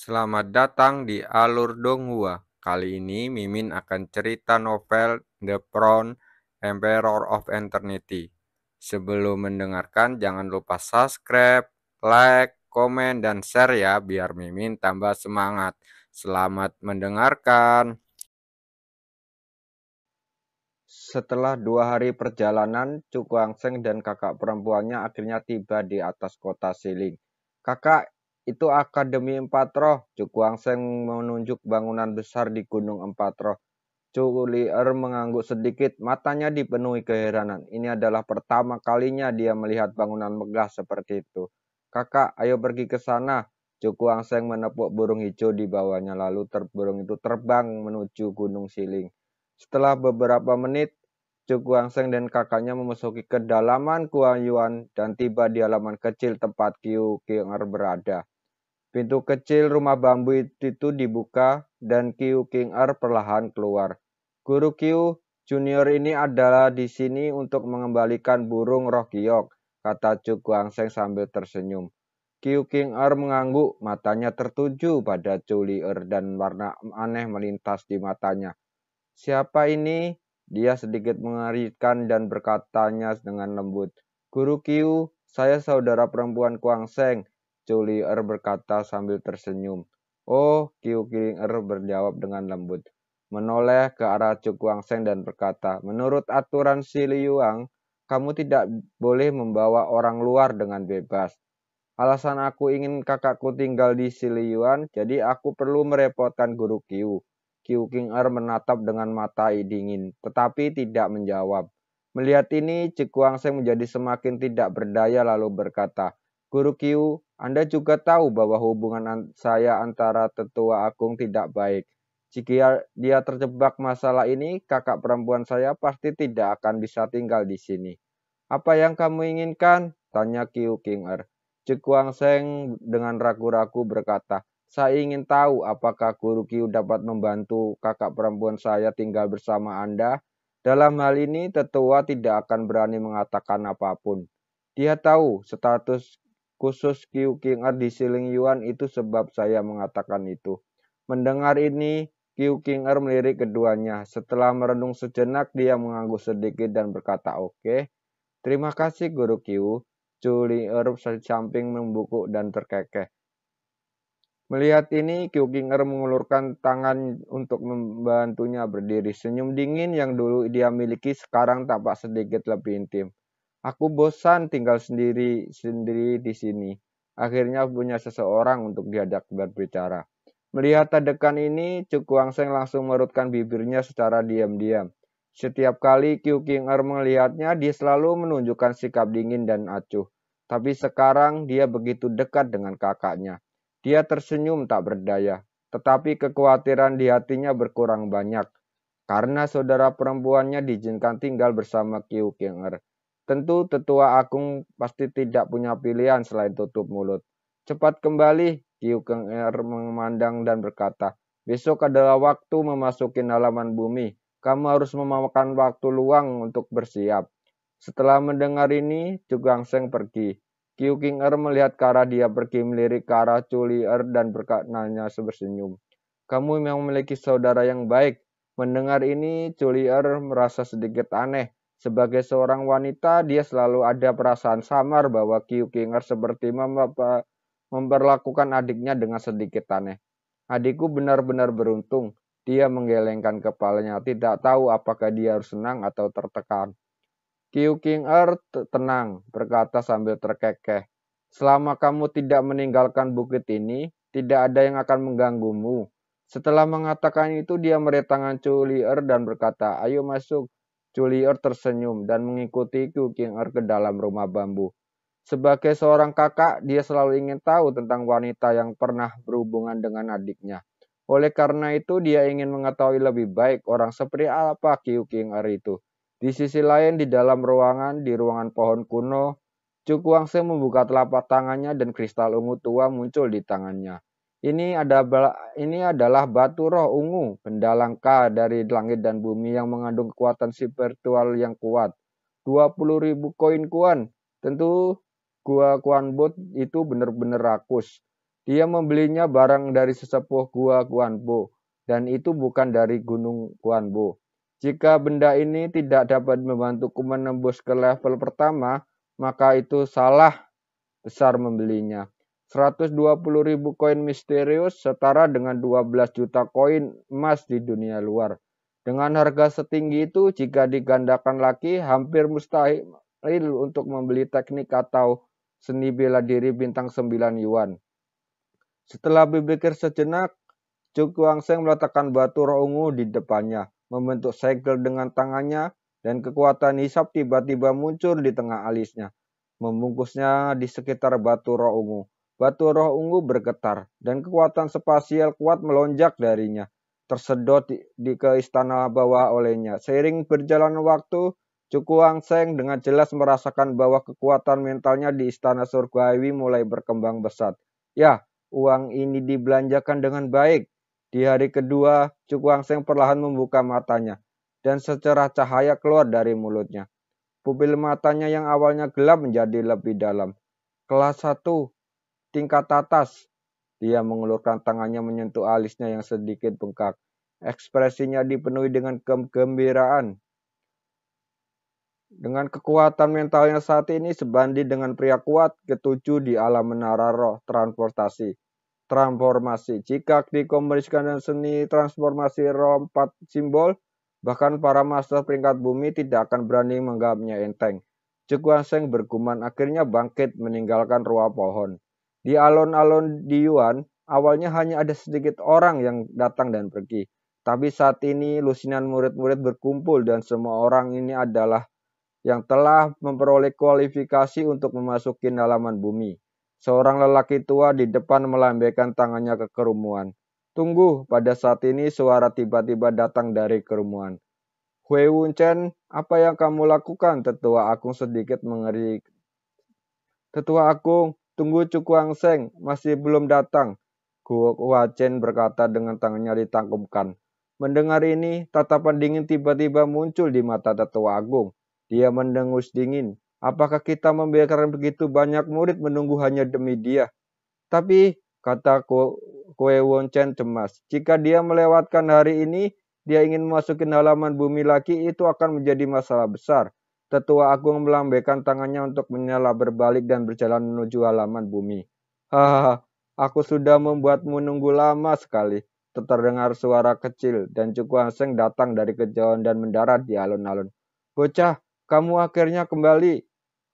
Selamat datang di Alur Donghua. Kali ini Mimin akan cerita novel The Crown, Emperor of Eternity. Sebelum mendengarkan, jangan lupa subscribe, like, komen, dan share ya, biar Mimin tambah semangat. Selamat mendengarkan. Setelah 2 hari perjalanan, Cukuangseng dan kakak perempuannya akhirnya tiba di atas kota Siling. Kakak, itu Akademi Empat Roh. Cukuangseng menunjuk bangunan besar di Gunung Empat Roh. Culier mengangguk sedikit, matanya dipenuhi keheranan. Ini adalah pertama kalinya dia melihat bangunan megah seperti itu. Kakak, ayo pergi ke sana. Cukuangseng menepuk burung hijau di bawahnya, lalu burung itu terbang menuju Gunung Siling. Setelah beberapa menit, Cukuangseng dan kakaknya memasuki kedalaman Yuan dan tiba di halaman kecil tempat Kiu Kinger berada. Pintu kecil rumah bambu itu dibuka dan Kiu Kinger perlahan keluar. Guru Kiu, junior ini adalah di sini untuk mengembalikan burung roh giok, kata Cukuangseng sambil tersenyum. Kiu Kinger mengangguk, matanya tertuju pada Culier dan warna aneh melintas di matanya. Siapa ini? Dia sedikit mengerikan dan berkatanya dengan lembut. Guru Kiu, saya saudara perempuan Kuangseng. Culier berkata sambil tersenyum. Oh, Kiu Kinger berjawab dengan lembut. Menoleh ke arah Cu Kuangseng dan berkata, menurut aturan Si Liuang, kamu tidak boleh membawa orang luar dengan bebas. Alasan aku ingin kakakku tinggal di Siliuan, jadi aku perlu merepotkan guru Kiu. Kiu King menatap dengan mata dingin, tetapi tidak menjawab. Melihat ini, Cikuangseng menjadi semakin tidak berdaya lalu berkata, Guru Kiu, Anda juga tahu bahwa hubungan saya antara tetua agung tidak baik. Jika dia terjebak masalah ini, kakak perempuan saya pasti tidak akan bisa tinggal di sini. Apa yang kamu inginkan? Tanya Kiu King Cikuangseng dengan ragu-ragu berkata, saya ingin tahu apakah Guru Kiu dapat membantu kakak perempuan saya tinggal bersama Anda. Dalam hal ini, tetua tidak akan berani mengatakan apapun. Dia tahu status khusus Kiu King di Siling Yuan itu sebab saya mengatakan itu. Mendengar ini, Kiu King melirik keduanya. Setelah merenung sejenak, dia mengangguk sedikit dan berkata, oke. Terima kasih Guru Kiu. Culier samping membungkuk dan terkekeh. Melihat ini, Kiu Kinger mengulurkan tangan untuk membantunya berdiri. Senyum dingin yang dulu dia miliki sekarang tampak sedikit lebih intim. Aku bosan tinggal sendiri di sini. Akhirnya punya seseorang untuk diajak berbicara. Melihat adegan ini, Cukuangseng langsung merutkan bibirnya secara diam-diam. Setiap kali Kiu Kinger melihatnya, dia selalu menunjukkan sikap dingin dan acuh. Tapi sekarang dia begitu dekat dengan kakaknya. Dia tersenyum tak berdaya, tetapi kekhawatiran di hatinya berkurang banyak karena saudara perempuannya diizinkan tinggal bersama Kiu Kinger. Tentu tetua agung pasti tidak punya pilihan selain tutup mulut. Cepat kembali, Kiu Kinger memandang dan berkata, besok adalah waktu memasuki halaman bumi. Kamu harus memakan waktu luang untuk bersiap. Setelah mendengar ini, Cugangseng pergi. Kiu King melihat ke arah dia pergi melirik ke arah Culier dan berkatanya bersenyum. Kamu memang memiliki saudara yang baik. Mendengar ini, Culier merasa sedikit aneh. Sebagai seorang wanita, dia selalu ada perasaan samar bahwa Kiu King seperti memperlakukan adiknya dengan sedikit aneh. Adikku benar-benar beruntung. Dia menggelengkan kepalanya, tidak tahu apakah dia harus senang atau tertekan. Kiu King tenang, berkata sambil terkekeh. Selama kamu tidak meninggalkan bukit ini, tidak ada yang akan mengganggumu. Setelah mengatakan itu, dia meraih tangan Culier dan berkata, ayo masuk. Culier tersenyum dan mengikuti Kiu King ke dalam rumah bambu. Sebagai seorang kakak, dia selalu ingin tahu tentang wanita yang pernah berhubungan dengan adiknya. Oleh karena itu, dia ingin mengetahui lebih baik orang seperti apa Kiu King itu. Di sisi lain, di dalam ruangan, di ruangan pohon kuno, Cukuangse membuka telapak tangannya dan kristal ungu tua muncul di tangannya. Ini adalah batu roh ungu, benda langka dari langit dan bumi yang mengandung kekuatan spiritual yang kuat. 20.000 koin kuan. Tentu Kuan Bot itu benar-benar rakus. Dia membelinya barang dari sesepuh Gua Guanbo, dan itu bukan dari Gunung Guanbo. Jika benda ini tidak dapat membantuku menembus ke level pertama, maka itu salah besar membelinya. 120.000 koin misterius setara dengan 12 juta koin emas di dunia luar. Dengan harga setinggi itu, jika digandakan lagi, hampir mustahil untuk membeli teknik atau seni bela diri bintang 9 yuan. Setelah berpikir sejenak, Chu Kuang-seng meletakkan batu roh ungu di depannya, membentuk segel dengan tangannya, dan kekuatan hisap tiba-tiba muncul di tengah alisnya, membungkusnya di sekitar batu roh ungu. Batu roh ungu bergetar, dan kekuatan spasial kuat melonjak darinya, tersedot ke istana bawah olehnya. Seiring berjalan waktu, Chu Kuang-seng dengan jelas merasakan bahwa kekuatan mentalnya di istana surgawi mulai berkembang pesat. Ya, uang ini dibelanjakan dengan baik. Di hari kedua, Chu Kuang-seng perlahan membuka matanya, dan secerah cahaya keluar dari mulutnya. Pupil matanya yang awalnya gelap menjadi lebih dalam. Kelas 1, tingkat atas. Dia mengulurkan tangannya menyentuh alisnya yang sedikit bengkak. Ekspresinya dipenuhi dengan kegembiraan. Dengan kekuatan mentalnya saat ini sebanding dengan pria kuat ketujuh di alam menara roh transformasi. Jika dikombinasikan dengan seni transformasi roh 4 simbol, bahkan para master peringkat bumi tidak akan berani menganggapnya enteng. Chu Kuang-seng bergumam akhirnya bangkit meninggalkan ruang pohon. Di alun-alun di Yuan, awalnya hanya ada sedikit orang yang datang dan pergi. Tapi saat ini lusinan murid-murid berkumpul dan semua orang ini adalah yang telah memperoleh kualifikasi untuk memasuki halaman bumi. Seorang lelaki tua di depan melambaikan tangannya ke kerumunan. Tunggu, pada saat ini suara tiba-tiba datang dari kerumunan. Hui Wuchen, apa yang kamu lakukan? Tetua Agung sedikit mengeri. Tetua Agung, tunggu Chu Kuang-seng, masih belum datang. Hua Chen berkata dengan tangannya ditangkupkan. Mendengar ini, tatapan dingin tiba-tiba muncul di mata Tetua Agung. Dia mendengus dingin. Apakah kita membiarkan begitu banyak murid menunggu hanya demi dia? Tapi, kata Kue Won Chen cemas, jika dia melewatkan hari ini, dia ingin memasuki halaman bumi lagi, itu akan menjadi masalah besar. Tetua Agung melambaikan tangannya untuk menyala berbalik dan berjalan menuju halaman bumi. Hahaha, aku sudah membuatmu menunggu lama sekali. Terdengar suara kecil dan Chu Kuang-seng datang dari kejauhan dan mendarat di alun-alun. Bocah, kamu akhirnya kembali.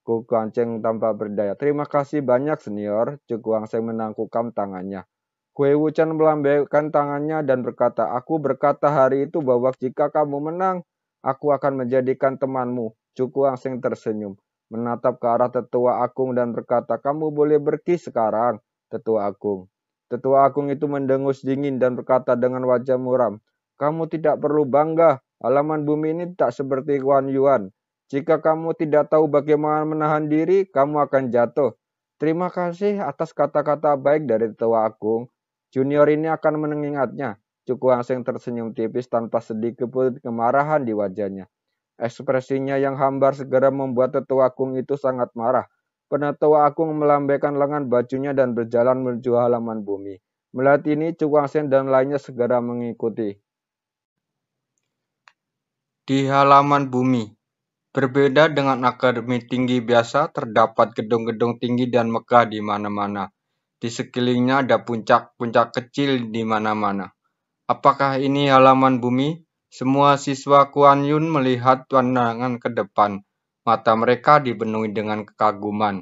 Chu Kuang-seng tanpa berdaya. Terima kasih banyak senior. Chu Kuang-seng menangkupkan tangannya. Hui Wuchen melambaikan tangannya dan berkata, aku berkata hari itu bahwa jika kamu menang, aku akan menjadikan temanmu. Chu Kuang-seng tersenyum, menatap ke arah Tetua Agung dan berkata, kamu boleh pergi sekarang, Tetua Agung. Tetua Agung itu mendengus dingin dan berkata dengan wajah muram, kamu tidak perlu bangga, halaman bumi ini tak seperti Wan Yuan. Jika kamu tidak tahu bagaimana menahan diri, kamu akan jatuh. Terima kasih atas kata-kata baik dari Tetua Agung. Junior ini akan mengingatnya. Chu Kuang-seng tersenyum tipis tanpa sedikit pun kemarahan di wajahnya. Ekspresinya yang hambar segera membuat Tetua Agung itu sangat marah. Tetua Agung melambaikan lengan bajunya dan berjalan menuju halaman bumi. Melihat ini, Chu Kuang-seng dan lainnya segera mengikuti. Di halaman bumi, berbeda dengan akademi tinggi biasa, terdapat gedung-gedung tinggi dan megah di mana-mana. Di sekelilingnya ada puncak-puncak kecil di mana-mana. Apakah ini halaman bumi? Semua siswa Kuan Yun melihat pandangan ke depan. Mata mereka dipenuhi dengan kekaguman.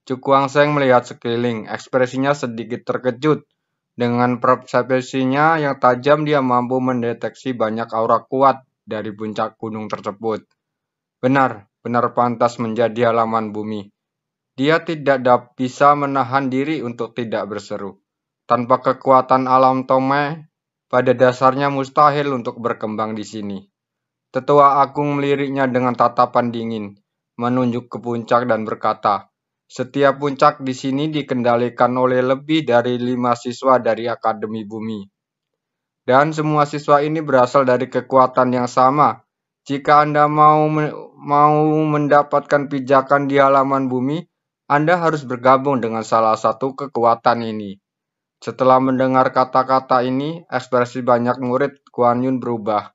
Chu Kuang-seng melihat sekeliling, ekspresinya sedikit terkejut. Dengan persepsinya yang tajam, dia mampu mendeteksi banyak aura kuat dari puncak gunung tersebut. Benar pantas menjadi halaman bumi. Dia tidak bisa menahan diri untuk tidak berseru. Tanpa kekuatan alam Tome, pada dasarnya mustahil untuk berkembang di sini. Tetua Agung meliriknya dengan tatapan dingin, menunjuk ke puncak dan berkata, setiap puncak di sini dikendalikan oleh lebih dari 5 siswa dari Akademi Bumi. Dan semua siswa ini berasal dari kekuatan yang sama. Jika Anda mau mendapatkan pijakan di halaman bumi, Anda harus bergabung dengan salah satu kekuatan ini. Setelah mendengar kata-kata ini, ekspresi banyak murid Kuan Yin berubah.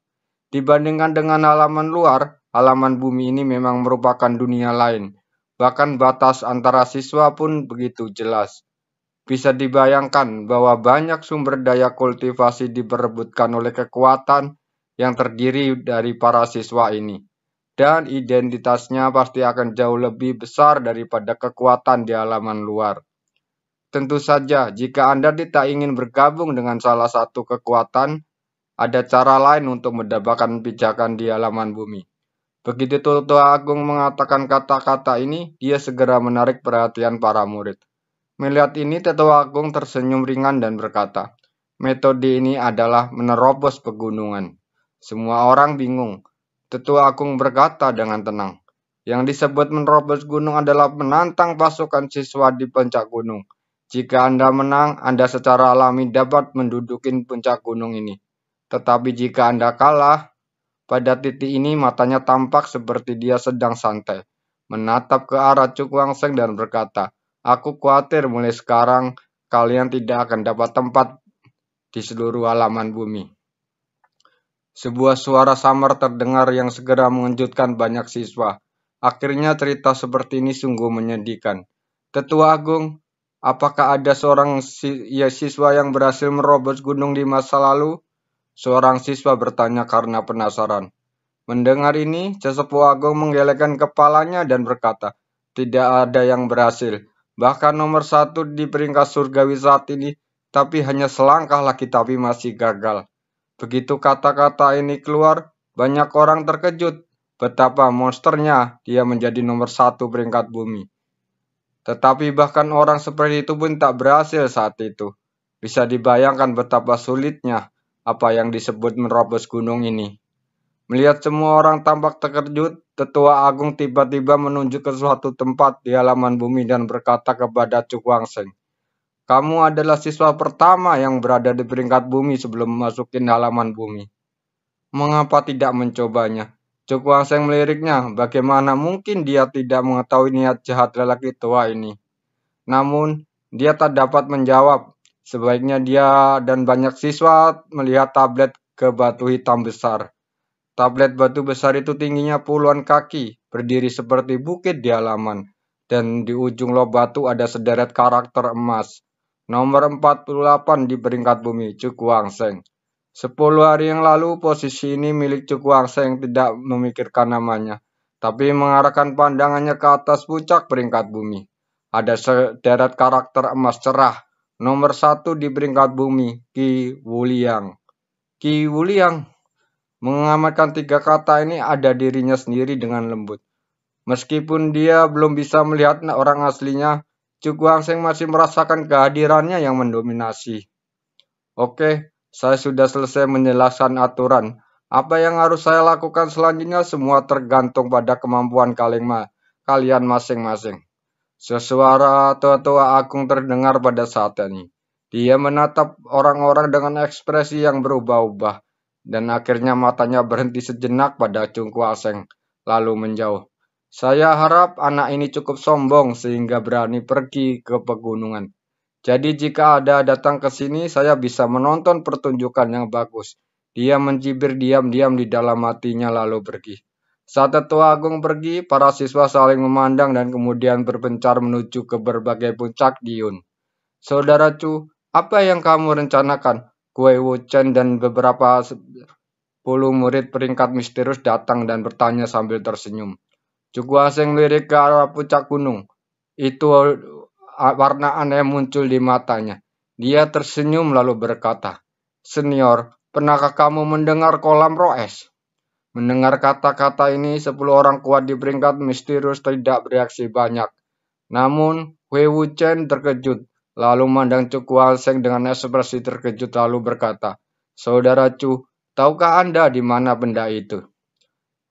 Dibandingkan dengan halaman luar, halaman bumi ini memang merupakan dunia lain. Bahkan batas antara siswa pun begitu jelas. Bisa dibayangkan bahwa banyak sumber daya kultivasi diperebutkan oleh kekuatan yang terdiri dari para siswa ini. Dan identitasnya pasti akan jauh lebih besar daripada kekuatan di halaman luar. Tentu saja, jika Anda tidak ingin bergabung dengan salah satu kekuatan, ada cara lain untuk mendapatkan pijakan di halaman bumi. Begitu Tua Agung mengatakan kata-kata ini, dia segera menarik perhatian para murid. Melihat ini, Tetua Agung tersenyum ringan dan berkata, metode ini adalah menerobos pegunungan. Semua orang bingung. Tetua Agung berkata dengan tenang, yang disebut menerobos gunung adalah menantang pasukan siswa di puncak gunung. Jika Anda menang, Anda secara alami dapat menduduki puncak gunung ini. Tetapi jika Anda kalah, pada titik ini matanya tampak seperti dia sedang santai, menatap ke arah Cukuang Seng dan berkata, aku khawatir mulai sekarang kalian tidak akan dapat tempat di seluruh halaman bumi. Sebuah suara samar terdengar yang segera mengejutkan banyak siswa. Akhirnya cerita seperti ini sungguh menyedihkan. Tetua Agung, apakah ada seorang siswa yang berhasil merobos gunung di masa lalu? Seorang siswa bertanya karena penasaran. Mendengar ini, Sesepuh Agung menggelengkan kepalanya dan berkata, tidak ada yang berhasil. Bahkan nomor 1 di peringkat surgawi saat ini, tapi hanya selangkah lagi tapi masih gagal. Begitu kata-kata ini keluar, banyak orang terkejut betapa monsternya dia menjadi nomor 1 peringkat bumi. Tetapi bahkan orang seperti itu pun tak berhasil saat itu. Bisa dibayangkan betapa sulitnya apa yang disebut menerobos gunung ini. Melihat semua orang tampak terkejut, Tetua Agung tiba-tiba menunjuk ke suatu tempat di halaman bumi dan berkata kepada Cukuang Seng, kamu adalah siswa pertama yang berada di peringkat bumi sebelum memasukin halaman bumi. Mengapa tidak mencobanya? Cukuang Seng meliriknya, bagaimana mungkin dia tidak mengetahui niat jahat lelaki tua ini. Namun, dia tak dapat menjawab. Sebaiknya dia dan banyak siswa melihat tablet ke batu hitam besar. Tablet batu besar itu tingginya puluhan kaki, berdiri seperti bukit di halaman. Dan di ujung lob batu ada sederet karakter emas. Nomor 48 di peringkat bumi, Cukuang Seng. 10 hari yang lalu posisi ini milik Cukuang Seng tidak memikirkan namanya, tapi mengarahkan pandangannya ke atas puncak peringkat bumi. Ada sederet karakter emas cerah. Nomor 1 di peringkat bumi, Qi Wuliang. Qi Wuliang. Mengamatkan 3 kata ini ada dirinya sendiri dengan lembut. Meskipun dia belum bisa melihat orang aslinya, Cukuang Seng masih merasakan kehadirannya yang mendominasi. Oke, saya sudah selesai menjelaskan aturan. Apa yang harus saya lakukan selanjutnya semua tergantung pada kemampuan kalian masing-masing. Sesuara Tetua Agung terdengar pada saat ini. Dia menatap orang-orang dengan ekspresi yang berubah-ubah. Dan akhirnya matanya berhenti sejenak pada Cukuang Seng, lalu menjauh. Saya harap anak ini cukup sombong sehingga berani pergi ke pegunungan. Jadi jika ada datang ke sini, saya bisa menonton pertunjukan yang bagus. Dia mencibir diam-diam di dalam hatinya lalu pergi. Saat Tetua Agung pergi, para siswa saling memandang dan kemudian berpencar menuju ke berbagai puncak di Yun. Saudara Chu, apa yang kamu rencanakan? Kue Wu Chen dan beberapa 10 murid peringkat misterius datang dan bertanya sambil tersenyum. Cukuang Seng melirik ke arah puncak gunung. Itu warna aneh muncul di matanya. Dia tersenyum lalu berkata, senior, pernahkah kamu mendengar kolam Roes? Mendengar kata-kata ini, 10 orang kuat di peringkat misterius tidak bereaksi banyak. Namun, Hui Wuchen terkejut, lalu memandang Cukuang Seng dengan ekspresi terkejut lalu berkata, saudara Chu, tahukah Anda di mana benda itu?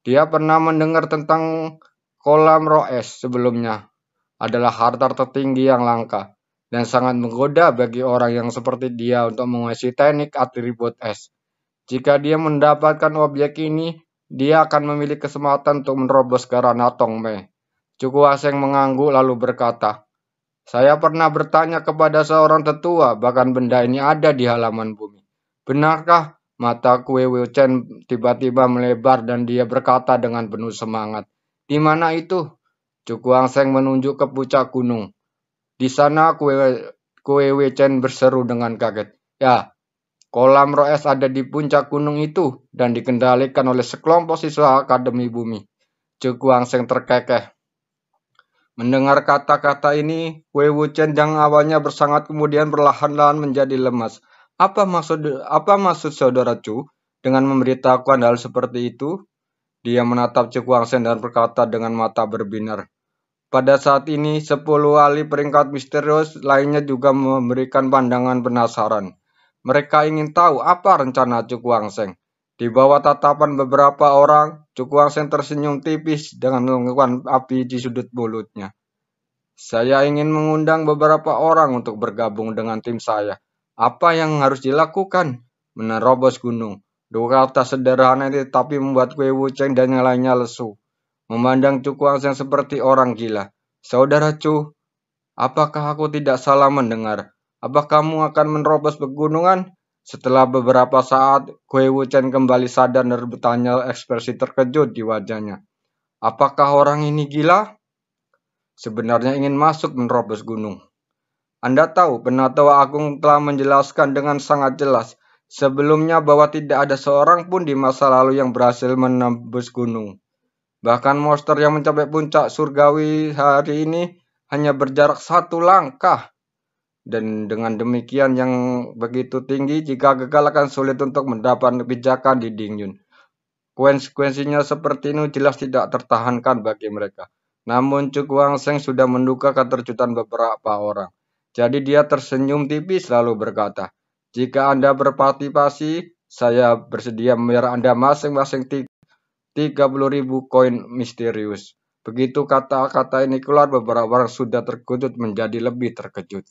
Dia pernah mendengar tentang kolam Roes sebelumnya. Adalah harta tertinggi yang langka dan sangat menggoda bagi orang yang seperti dia untuk menguasai teknik atribut es. Jika dia mendapatkan objek ini, dia akan memiliki kesempatan untuk menerobos ke ranah Tongmei. Cukuang Seng mengangguk lalu berkata, Saya pernah bertanya kepada seorang tetua, bahkan benda ini ada di halaman bumi. Benarkah? Mata Kue Chen tiba-tiba melebar dan dia berkata dengan penuh semangat. Di mana itu? Cukuang Seng menunjuk ke puncak gunung. Di sana Kue Chen berseru dengan kaget. Ya, kolam Roes ada di puncak gunung itu dan dikendalikan oleh sekelompok siswa Akademi Bumi. Cukuang Seng terkekeh. Mendengar kata-kata ini, Wei Wuchen yang awalnya bersangat kemudian perlahan-lahan menjadi lemas. Apa maksud saudara Chu dengan memberitahukan hal seperti itu? Dia menatap Chu Guangzheng dan berkata dengan mata berbinar. Pada saat ini, 10 ahli peringkat misterius lainnya juga memberikan pandangan penasaran. Mereka ingin tahu apa rencana Chu Guangzheng. Di bawah tatapan beberapa orang, Chu Guangzheng tersenyum tipis dengan melakukan api di sudut mulutnya. Saya ingin mengundang beberapa orang untuk bergabung dengan tim saya. Apa yang harus dilakukan? Menerobos gunung. Dua kata sederhana itu tapi membuat Wei Wucheng dan yang lainnya lesu. Memandang Chu Guangzheng seperti orang gila. Saudara Chu, apakah aku tidak salah mendengar? Apa kamu akan menerobos pegunungan? Setelah beberapa saat, Wei Wucheng kembali sadar dan bertanya ekspresi terkejut di wajahnya. Apakah orang ini gila? Sebenarnya ingin masuk menerobos gunung. Anda tahu, Penatua Agung telah menjelaskan dengan sangat jelas sebelumnya bahwa tidak ada seorang pun di masa lalu yang berhasil menembus gunung. Bahkan monster yang mencapai puncak surgawi hari ini hanya berjarak 1 langkah. Dan dengan demikian yang begitu tinggi, jika gagal akan sulit untuk mendapat pijakan di Dingyun. Konsekuensinya seperti ini jelas tidak tertahankan bagi mereka. Namun Chu Guangzheng sudah menduga keterjutan beberapa orang. Jadi dia tersenyum tipis lalu berkata, jika Anda berpartisipasi, saya bersedia membayar Anda masing-masing 30.000 koin misterius. Begitu kata-kata ini keluar, beberapa orang sudah terkejut menjadi lebih terkejut.